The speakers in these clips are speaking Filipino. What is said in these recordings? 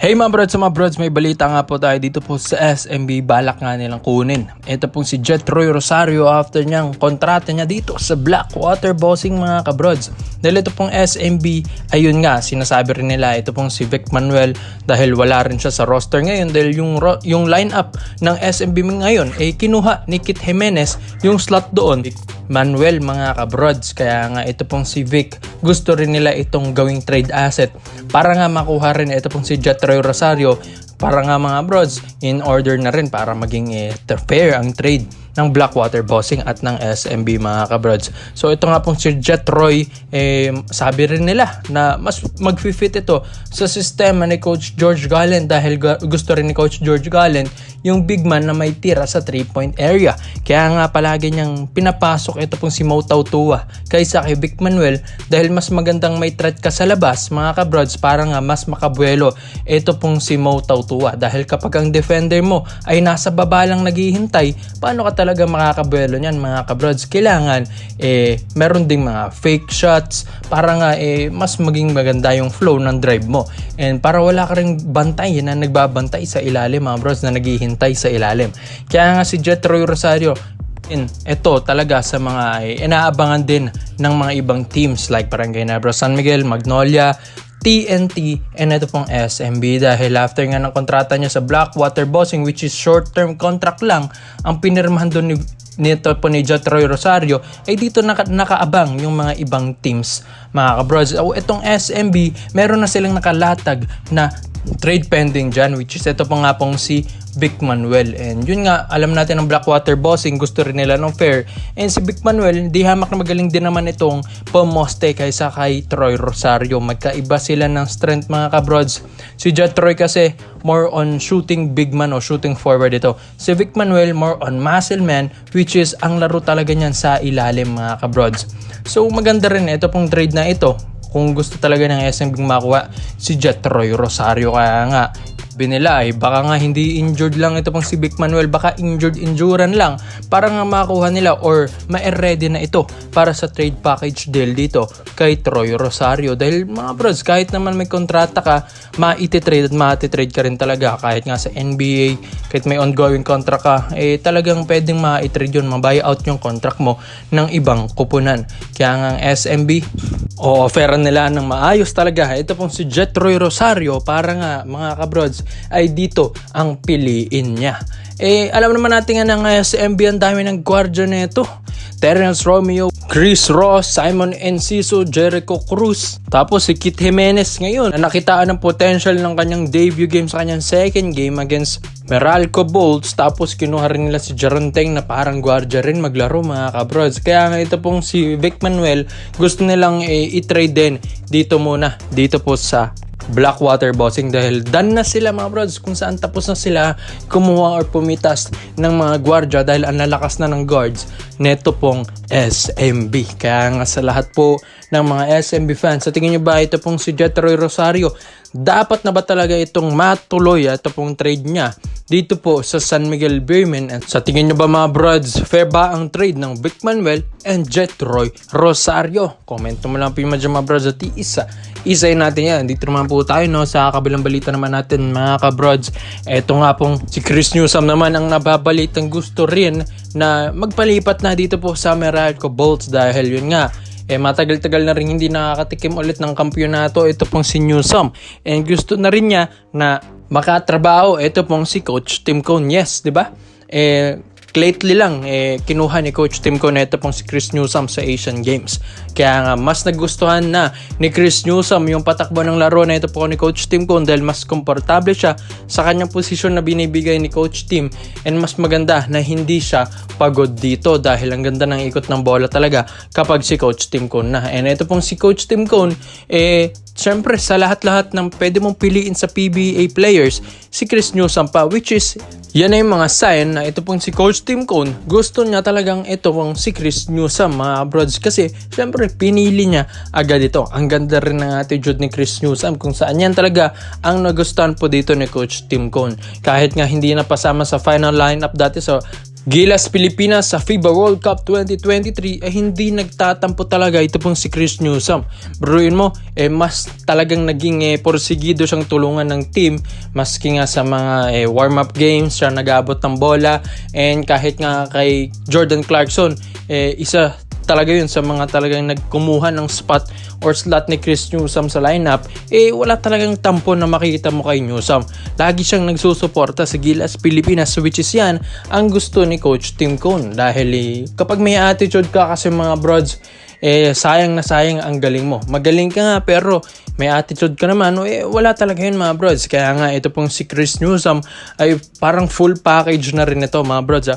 Hey mga brods, may balita nga po tayo dito po sa SMB. Balak nga nilang kunin. Ito pong si Jetroy Rosario after niyang kontrata niya dito sa Blackwater Bossing mga kabrods. Dahil ito pong SMB, ayun nga, sinasabi rin nila ito pong si Vic Manuel dahil wala rin siya sa roster ngayon dahil yung lineup ng SMB ngayon ay kinuha ni Kit Jimenez yung slot doon. Manuel mga kabrods, kaya nga ito pong si Vic gusto rin nila itong gawing trade asset para nga makuha rin ito pong si Jetroy Rosario para nga mga brods in order na rin para maging fair ang trade ng Blackwater Bossing at ng SMB mga kabrods. So ito nga pong si Jetroy, sabi rin nila na mas mag-fit ito sa sistema ni Coach George Gallen dahil gusto rin ni Coach George Gallen yung big man na may tira sa 3-point area. Kaya nga palagi niyang pinapasok ito pong si Mo Tautua kaysa kay Vic Manuel dahil mas magandang may threat ka sa labas mga kabrods para nga mas makabuelo ito pong si Mo Tautua dahil kapag ang defender mo ay nasa baba lang naghihintay, paano ka talaga makakabuelo niyan mga kabrods? Kailangan meron ding mga fake shots para nga mas maging maganda yung flow ng drive mo and para wala ka ring bantay na nagbabantay sa ilalim mga bros na naghihintay sa ilalim. Kaya nga si Jetroy Rosario ito talaga sa mga inaabangan din ng mga ibang teams like Barangay Negros San Miguel, Magnolia, TNT, and ito pong SMB dahil after nga ng kontrata niya sa Blackwater Bossing which is short-term contract lang ang pinirmahan doon nito po ni Jetroy Rosario ay dito nakaabang yung mga ibang teams mga kabrods. Itong SMB meron na silang nakalatag na trade pending dyan which is ito po nga pong si Vic Manuel, and yun nga alam natin ng Blackwater Bossing gusto rin nila ng fair, and si Vic Manuel di hamak na magaling din naman itong Pomoste kaysa kay Troy Rosario. Magkaiba sila ng strength mga kabrods. Si Jetroy kasi more on shooting big man o shooting forward ito. Si Vic Manuel more on muscle man which is ang laro talaga niyan sa ilalim mga kabrods. So maganda rin ito pong trade na ito kung gusto talaga ng SMB makuha si Jetroy Rosario. Kaya nga nila ay baka nga hindi injured lang ito pang si Vic Manuel, baka injuran lang para nga makuha nila or ma-ready na ito para sa trade package deal dito kay Troy Rosario. Dahil mga bros, kahit naman may kontrata ka, ma-iti-trade at ma-iti-trade ka rin talaga kahit nga sa NBA, kahit may ongoing contract ka, talagang pwedeng ma-i-trade yun, ma-buy out yung contract mo ng ibang kupunan. Kaya nga ang SMB offeran nila ng maayos talaga ito pong si Jetroy Rosario para nga mga kabrods ay dito ang piliin niya. Alam naman natin nga ng SMB ang dami ng gwardiya nito. Terrence Romeo, Chris Ross, Simon Enciso, Jericho Cruz. Tapos si Kit Jimenez ngayon na nakitaan ng potential ng kanyang debut game sa kanyang second game against Meralco Bolts. Tapos kinuha rin nila si Jaranteng na parang gwardiya rin maglaro mga kabrods. Kaya nga ito pong si Vic Manuel gusto nilang i-trade din dito muna, dito po sa Blackwater Bossing dahil done na sila mga brods kung saan tapos na sila kumuha or pumitas ng mga gwardya dahil ang lalakas na ng guards neto pong SMB. Kaya nga sa lahat po ng mga SMB fans, sa tingin nyo ba ito pong si Jetroy Rosario, dapat na ba talaga itong matuloy ito pong trade niya dito po sa San Miguel Beermen? At sa tingin nyo ba mga brods, fair ba ang trade ng Vic Manuel and Jetroy Rosario? Comment mo lang po yung mga brods at isayin natin yan. Dito naman po tayo sa kabilang balita naman natin mga kabrods. Eto nga pong si Chris Newsome naman ang nababalitang gusto rin na magpalipat na dito po sa Meralco Bolts dahil yun nga matagal-tagal na rin hindi nakakatikim ulit ng kampyonato ito pong si Newsome, and gusto na rin niya na makatrabaho ito pong si Coach Tim Cone. Yes, di ba? Lately lang kinuha ni Coach Tim Cone ito pong si Chris Newsome sa Asian Games. Kaya nga mas nagustuhan na ni Chris Newsome yung patakbo ng laro na ito po ni Coach Tim Cone dahil mas komportable siya sa kanyang posisyon na binibigay ni Coach Tim, and mas maganda na hindi siya pagod dito dahil ang ganda ng ikot ng bola talaga kapag si Coach Tim Cone na. And ito pong si Coach Tim Cone syempre sa lahat-lahat ng pwede mong piliin sa PBA players, si Chris Newsome pa, which is yan ay mga sign na ito pong si Coach Tim Cone gusto niya talagang ito pong si Chris Newsome mga brods, kasi syempre pinili niya agad ito. Ang ganda rin ng attitude ni Chris Newsome kung saan yan talaga ang nagustuhan po dito ni Coach Tim Cone. Kahit nga hindi na pasama sa final lineup dati sa Gilas Pilipinas sa FIBA World Cup 2023 ay hindi nagtatampo talaga ito pong si Chris Newsome. Bruin mo, mas talagang naging porsigido siyang tulungan ng team maski nga sa mga warm-up games siya nag-abot ng bola, and kahit nga kay Jordan Clarkson, isa talaga yun sa mga talagang nagkumuha ng spot or slot ni Chris Newsome sa lineup, wala talagang tampo na makikita mo kay Newsome. Lagi siyang nagsusuporta sa Gilas Pilipinas, which is yan ang gusto ni Coach Tim Cone. Dahil kapag may attitude ka kasi mga broads, sayang na sayang ang galing mo. Magaling ka nga pero may attitude ka naman, wala talaga yun mga broads. Kaya nga ito pong si Chris Newsome ay parang full package na rin ito mga broads.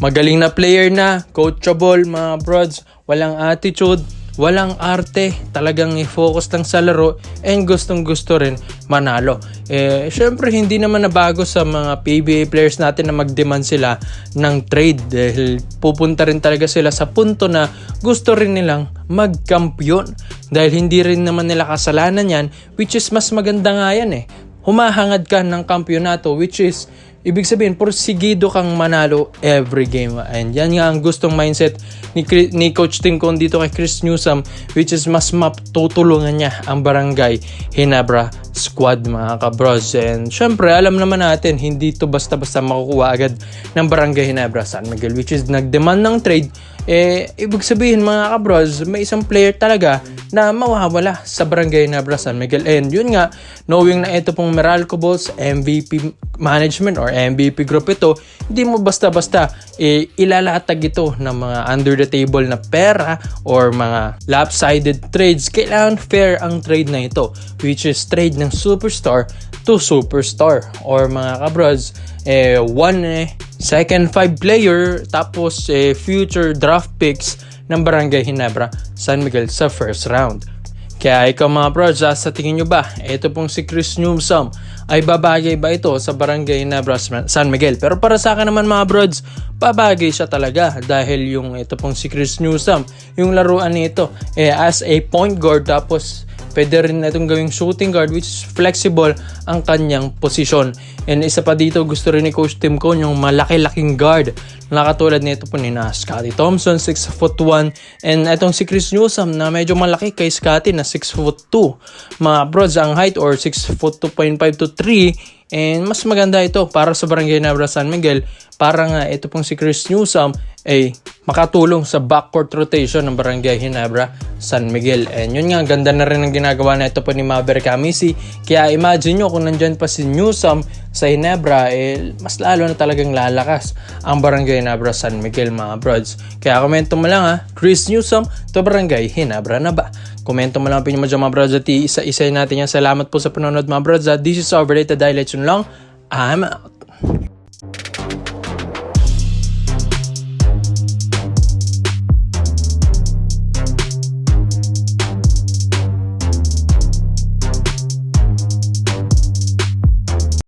Magaling na player na, coachable mga broads, walang attitude, walang arte, talagang i-focus lang sa laro, and gustong gusto rin manalo. Syempre hindi naman nabago sa mga PBA players natin na mag-demand sila ng trade dahil pupunta rin talaga sila sa punto na gusto rin nilang magkampiyon dahil hindi rin naman nila kasalanan yan, which is mas maganda nga yan humahangad ka ng kampyonato, which is ibig sabihin, porsigido kang manalo every game. And yan nga ang gustong mindset ni Coach Tim Cone dito kay Chris Newsome, which is mas matutulungan niya ang Barangay Ginebra squad mga kabros. And syempre, alam naman natin, hindi to basta-basta makukuha agad ng Barangay Ginebra San Miguel, which is nag-demand ng trade. Ibig sabihin mga kabros, may isang player talaga na mawawala sa Barangay Ginebra San Miguel. And yun nga, knowing na ito pong Meralco Bulls MVP management or MVP group ito, hindi mo basta-basta ilalatag ito ng mga under the table na pera or mga lopsided trades. Kailangan fair ang trade na ito, which is trade ng superstar to superstar, or mga kabrods, second 5 player tapos future draft picks ng Barangay Ginebra San Miguel sa first round. Kaya ikaw mga brods, sa tingin nyo ba, ito pong si Chris Newsome ay babagay ba ito sa Barangay Ginebra San Miguel? Pero para sa akin naman mga brods, babagay siya talaga dahil yung ito pong si Chris Newsome, yung laruan nito as a point guard, tapos pwede rin itong gawing shooting guard, which is flexible ang kanyang posisyon. And isa pa dito, gusto rin ni Coach Tim Cone yung malaki-laking guard na katulad nito po ni Scottie Thompson, 6'1", and itong si Chris Newsome na medyo malaki kay Scottie na 6'2". Mga broads ang height, or 6'2.5 to 3", and mas maganda ito para sa Barangay Ginebra San Miguel para nga ito pong si Chris Newsome ay makatulong sa backcourt rotation ng Barangay Ginebra San Miguel. And yun nga, ganda na rin ang ginagawa na ito po ni Maverick Hamisi. Kaya imagine nyo kung nandyan pa si Newsome sa Ginebra, mas lalo na talagang lalakas ang Barangay Ginebra San Miguel mga broads. Kaya komento mo lang Chris Newsome to Barangay Ginebra na ba? Komento mo lang pinyo mo dyan mga broads, at isa-isa natin yan. Salamat po sa panonood mga broads. This is Overrated Highlights yun lang. I'm out.